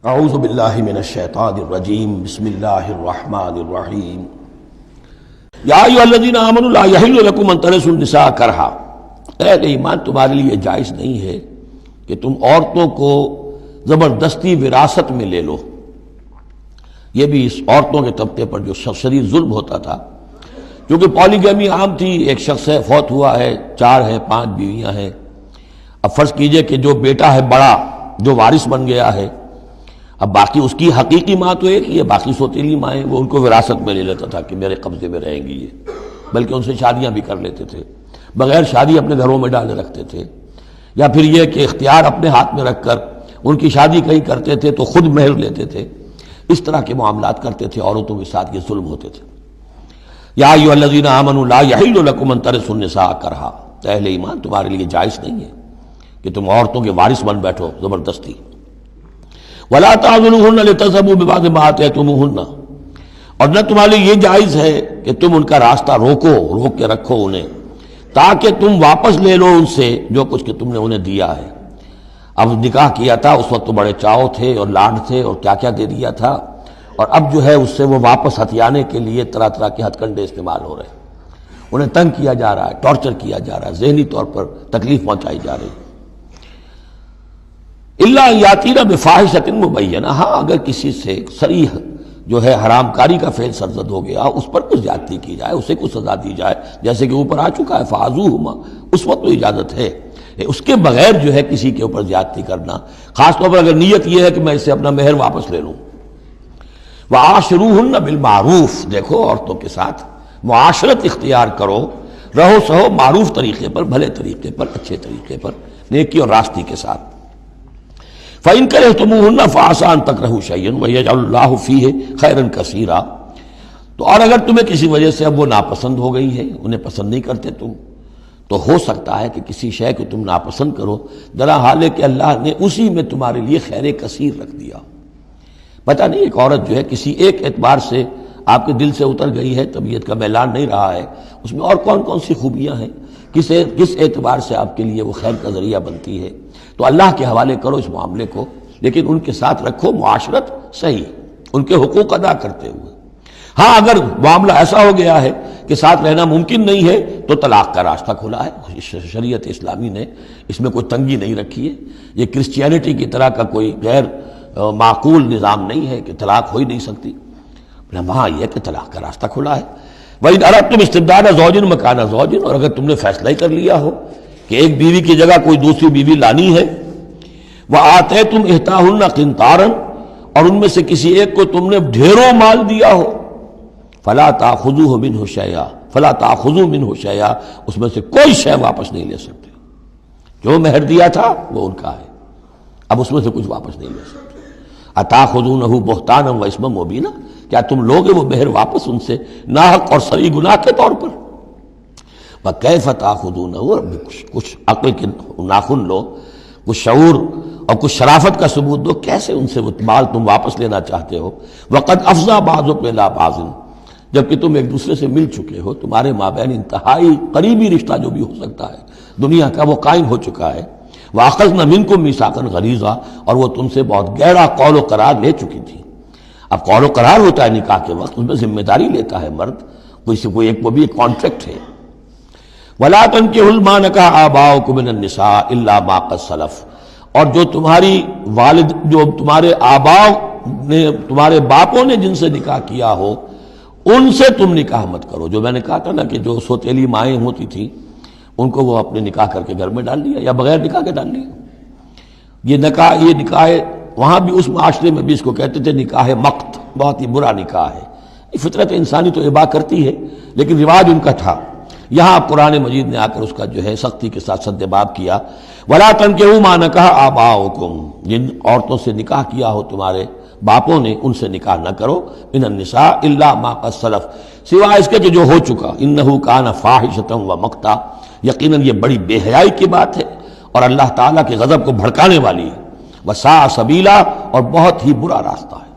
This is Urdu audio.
اعوذ باللہ من الشیطان الرجیم بسم اللہ الرحمن الرحیم یا ایھا الذین آمنوا لا یحل لکم ان ترثوا النساء کرہا، اہل ایمان تمہارے لیے جائز نہیں ہے کہ تم عورتوں کو زبردستی وراثت میں لے لو۔ یہ بھی اس عورتوں کے طبقے پر جو شدید ظلم ہوتا تھا، کیونکہ پالیگیمی عام تھی، ایک شخص ہے فوت ہوا ہے، 4 ہے 5 بیویاں ہیں۔ اب فرض کیجئے کہ جو بیٹا ہے بڑا جو وارث بن گیا ہے، اب باقی اس کی حقیقی ماں تو ایک ہی ہے، باقی سوتیلی مائیں وہ ان کو وراثت میں لے لیتا تھا کہ میرے قبضے میں رہیں گی یہ، بلکہ ان سے شادیاں بھی کر لیتے تھے، بغیر شادی اپنے گھروں میں ڈالے رکھتے تھے، یا پھر یہ کہ اختیار اپنے ہاتھ میں رکھ کر ان کی شادی کہیں کرتے تھے تو خود مہر لیتے تھے۔ اس طرح کے معاملات کرتے تھے، عورتوں کے ساتھ یہ ظلم ہوتے تھے۔ یا ایھا الذین آمنوا لا یحل لکم ان ترثوا النساء کرہا، اہل ایمان تمہارے لیے جائز نہیں ہے کہ تم عورتوں کے وارث بن بیٹھو زبردستی۔ وَلَا تَعْضُلُوهُنَّ لِتَذْهَبُوا بِبَعْضِ مَا آتَيْتُمُوهُنَّ، اور نہ تمہارے لیے یہ جائز ہے کہ تم ان کا راستہ روک کے رکھو انہیں، تاکہ تم واپس لے لو ان سے جو کچھ کہ تم نے انہیں دیا ہے۔ اب نکاح کیا تھا اس وقت تو بڑے چاؤ تھے اور لاڈ تھے اور کیا کیا دے دیا تھا، اور اب جو ہے اس سے وہ واپس ہتھیانے کے لیے طرح طرح کے ہتھ کنڈے استعمال ہو رہے ہیں، انہیں تنگ کیا جا رہا ہے، ٹارچر کیا جا رہا ہے، ذہنی طور پر تکلیف پہنچائی جا رہی ہے۔ الا یاتین بفاحشۃ مبینہ، ہاں اگر کسی سے صریح جو ہے حرام کاری کا فعل سرزد ہو گیا، اس پر کچھ زیادتی کی جائے، اسے کچھ سزا دی جائے، جیسے کہ اوپر آ چکا ہے فعذوہما، اس وقت تو اجازت ہے۔ اس کے بغیر جو ہے کسی کے اوپر زیادتی کرنا، خاص طور پر اگر نیت یہ ہے کہ میں اس سے اپنا مہر واپس لے لوں۔ وعاشروہن بالمعروف، دیکھو عورتوں کے ساتھ معاشرت اختیار کرو، رہو سہو معروف طریقے پر، بھلے طریقے پر، اچھے طریقے پر، نیکی اور راستی کے ساتھ۔ فَإِن كَرِهْتُمُوهُنَّ فَعَسَىٰ أَن تَكْرَهُوا شَيْئًا وَيَجْعَلَ اللَّهُ فِيهِ خَيْرًا كَثِيرًا، تو اور اگر تمہیں کسی وجہ سے اب وہ ناپسند ہو گئی ہے، انہیں پسند نہیں کرتے تم، تو ہو سکتا ہے کہ کسی شے کو تم ناپسند کرو، درا حال ہے کہ اللہ نے اسی میں تمہارے لیے خیر کثیر رکھ دیا۔ پتہ نہیں ایک عورت جو ہے کسی ایک اعتبار سے آپ کے دل سے اتر گئی ہے، طبیعت کا میلان نہیں رہا ہے، اس میں اور کون کون سی خوبیاں ہیں، کس اعتبار سے آپ کے لیے وہ خیر کا ذریعہ بنتی ہے، تو اللہ کے حوالے کرو اس معاملے کو، لیکن ان کے ساتھ رکھو معاشرت صحیح، ان کے حقوق ادا کرتے ہوئے۔ ہاں اگر معاملہ ایسا ہو گیا ہے کہ ساتھ رہنا ممکن نہیں ہے تو طلاق کا راستہ کھلا ہے، شریعت اسلامی نے اس میں کوئی تنگی نہیں رکھی ہے، یہ کرسچینٹی کی طرح کا کوئی غیر معقول نظام نہیں ہے کہ طلاق ہو ہی نہیں سکتی، وہاں یہ کہ طلاق کا راستہ کھلا ہے۔ وَإِنْ أَرَدْتُمْ اسْتِبْدَالَ زَوْجٍ مَكَانَ زَوْجٍ، اور اگر تم نے فیصلہ ہی کر لیا ہو کہ ایک بیوی کی جگہ کوئی دوسری بیوی لانی ہے، وَآتَيْتُمْ إِحْدَاهُنَّ قِنْطَارًا، اور ان میں سے کسی ایک کو تم نے ڈھیروں مال دیا ہو، فَلَا تَأْخُذُوهُ مِنْهُ شَيْئًا فَلَا تَأْخُذُوا مِنْهُ شَيْئًا، اس میں سے کوئی شے واپس نہیں لے سکتے، جو مہر دیا تھا وہ ان کا ہے، اب اس میں سے کچھ واپس نہیں لے سکتے۔ أَتَأْخُذُونَهُ بُهْتَانًا وَإِثْمًا مُبِينًا، کیا تم لوگے وہ مہر واپس ان سے ناحق اور صریح گناہ کے طور پر؟ وَكَيْفَ تَأْخُذُونَهُ، کچھ عقل کے ناخن لو، کچھ شعور اور کچھ شرافت کا ثبوت دو، کیسے ان سے وہ مال تم واپس لینا چاہتے ہو؟ وَقَدْ أَفْضَىٰ بَعْضُكُمْ إِلَىٰ بَعْضٍ، جبکہ تم ایک دوسرے سے مل چکے ہو، تمہارے مابین انتہائی قریبی رشتہ جو بھی ہو سکتا ہے دنیا کا وہ قائم ہو چکا ہے۔ وَأَخَذْنَا مِنْكُمْ مِيثَاقًا غَلِيظًا، اور وہ تم سے بہت گہرا قول و قرار لے چکی تھی۔ اب قول و قرار ہوتا ہے نکاح کے وقت، اس میں ذمہ داری لیتا ہے مرد، کوئی ایک وہ بھی ایک کانٹریکٹ ہے۔ وَلَا تَنكِحُوا مَا نَكَحَ آبَاؤُكُم مِّنَ النِّسَاءِ إِلَّا مَا قَدْ سَلَفَ، اور جو تمہارے آباء نے، تمہارے باپوں نے جن سے نکاح کیا ہو ان سے تم نکاح مت کرو۔ جو میں نے کہا تھا نا کہ جو سوتیلی مائیں ہوتی تھیں ان کو وہ اپنے نکاح کر کے گھر میں ڈال دیا یا بغیر نکاح کے ڈال دیا۔ یہ نکاح وہاں بھی اس معاشرے میں بھی اس کو کہتے تھے نکاح مقت، بہت ہی برا نکاح ہے، فطرت انسانی تو اباح کرتی ہے لیکن رواج ان کا تھا۔ یہاں قرآن مجید نے آ کر اس کا جو ہے سختی کے ساتھ سدباب کیا۔ وَلَا تَنكِحُوا مَا نَكَحَ آبَاؤُكُمْ، جن عورتوں سے نکاح کیا ہو تمہارے باپوں نے ان سے نکاح نہ کرو، مِنَ النِّسَاءِ إِلَّا مَا قَدْ سَلَفَ، سوائے اس کے کہ جو ہو چکا، إِنَّهُ كَانَ فَاحِشَةً وَمَقْتًا، یقیناً یہ بڑی بے حیائی کی بات ہے اور اللہ تعالیٰ کے غضب کو بھڑکانے والی ہے۔ وَسَاءَ سَبِيلًا، اور بہت ہی برا راستہ ہے۔